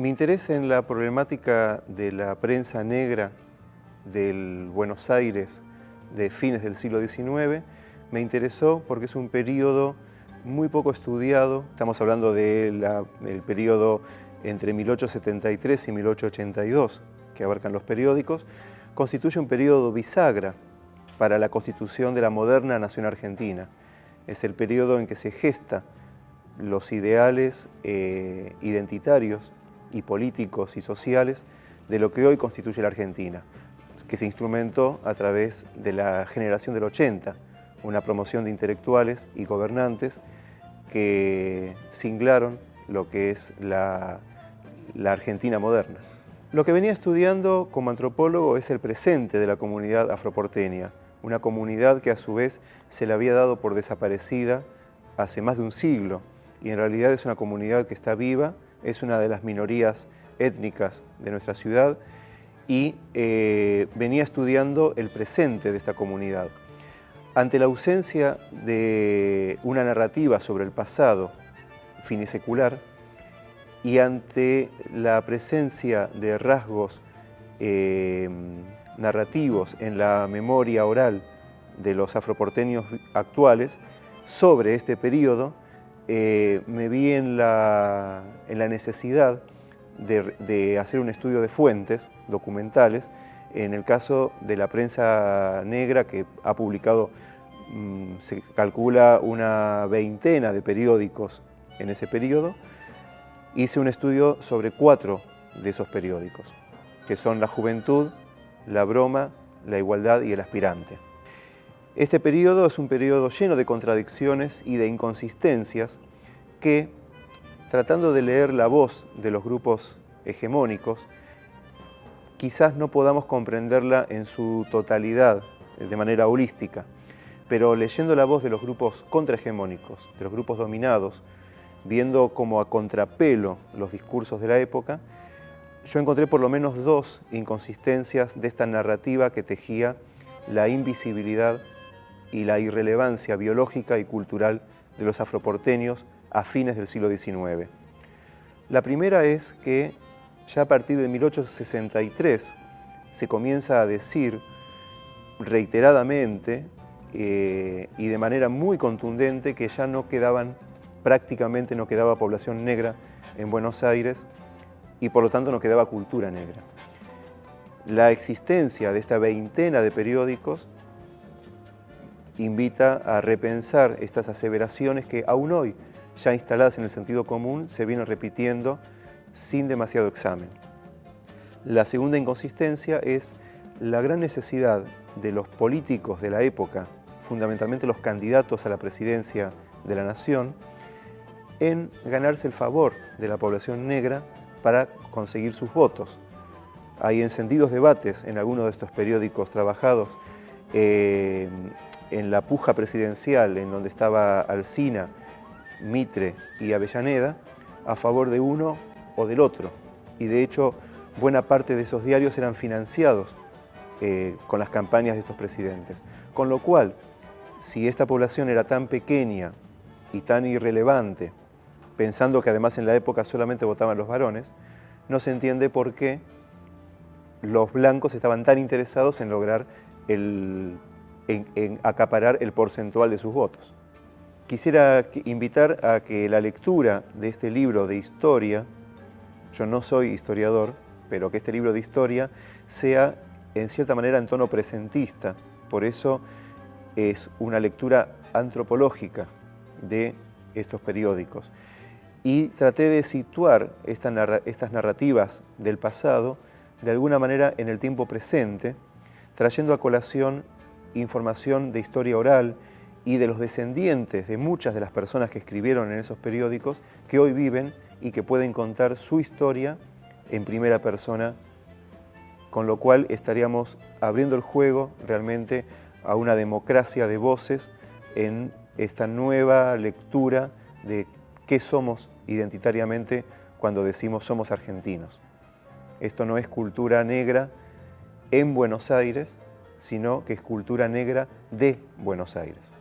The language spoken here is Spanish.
Mi interés en la problemática de la prensa negra del Buenos Aires de fines del siglo XIX me interesó porque es un periodo muy poco estudiado. Estamos hablando del periodo entre 1873 y 1882, que abarcan los periódicos. Constituye un periodo bisagra para la constitución de la moderna nación argentina. Es el periodo en que se gesta los ideales identitarios y políticos y sociales de lo que hoy constituye la Argentina, que se instrumentó a través de la generación del 80, una promoción de intelectuales y gobernantes que singlaron lo que es la Argentina moderna. Lo que venía estudiando como antropólogo es el presente de la comunidad afroporteña, una comunidad que a su vez se le había dado por desaparecida hace más de un siglo, y en realidad es una comunidad que está viva, es una de las minorías étnicas de nuestra ciudad, y venía estudiando el presente de esta comunidad. Ante la ausencia de una narrativa sobre el pasado finisecular y ante la presencia de rasgos narrativos en la memoria oral de los afroporteños actuales sobre este periodo, me vi en la necesidad de hacer un estudio de fuentes documentales, en el caso de la prensa negra, que ha publicado, se calcula, una veintena de periódicos en ese periodo. Hice un estudio sobre 4 de esos periódicos, que son La Juventud, La Broma, La Igualdad y El Aspirante. Este periodo es un periodo lleno de contradicciones y de inconsistencias que, tratando de leer la voz de los grupos hegemónicos, quizás no podamos comprenderla en su totalidad, de manera holística, pero leyendo la voz de los grupos contrahegemónicos, de los grupos dominados, viendo como a contrapelo los discursos de la época, yo encontré por lo menos 2 inconsistencias de esta narrativa que tejía la invisibilidad y la irrelevancia biológica y cultural de los afroporteños a fines del siglo XIX. La primera es que ya a partir de 1863 se comienza a decir reiteradamente y de manera muy contundente que ya prácticamente no quedaba población negra en Buenos Aires y por lo tanto no quedaba cultura negra. La existencia de esta veintena de periódicos invita a repensar estas aseveraciones que aún hoy, ya instaladas en el sentido común, se vienen repitiendo sin demasiado examen. La segunda inconsistencia es la gran necesidad de los políticos de la época, fundamentalmente los candidatos a la presidencia de la nación, en ganarse el favor de la población negra para conseguir sus votos. Hay encendidos debates en algunos de estos periódicos trabajados en la puja presidencial, en donde estaba Alsina, Mitre y Avellaneda, a favor de uno o del otro. Y de hecho, buena parte de esos diarios eran financiados con las campañas de estos presidentes. Con lo cual, si esta población era tan pequeña y tan irrelevante, pensando que además en la época solamente votaban los varones, no se entiende por qué los blancos estaban tan interesados en lograr en acaparar el porcentual de sus votos. Quisiera invitar a que la lectura de este libro de historia, yo no soy historiador, pero que este libro de historia sea en cierta manera en tono presentista, por eso es una lectura antropológica de estos periódicos. Y traté de situar estas narrativas del pasado de alguna manera en el tiempo presente, trayendo a colación información de historia oral y de los descendientes de muchas de las personas que escribieron en esos periódicos, que hoy viven y que pueden contar su historia en primera persona, con lo cual estaríamos abriendo el juego realmente a una democracia de voces en esta nueva lectura de qué somos identitariamente cuando decimos somos argentinos. Esto no es cultura negra en Buenos Aires, sino que es cultura negra de Buenos Aires.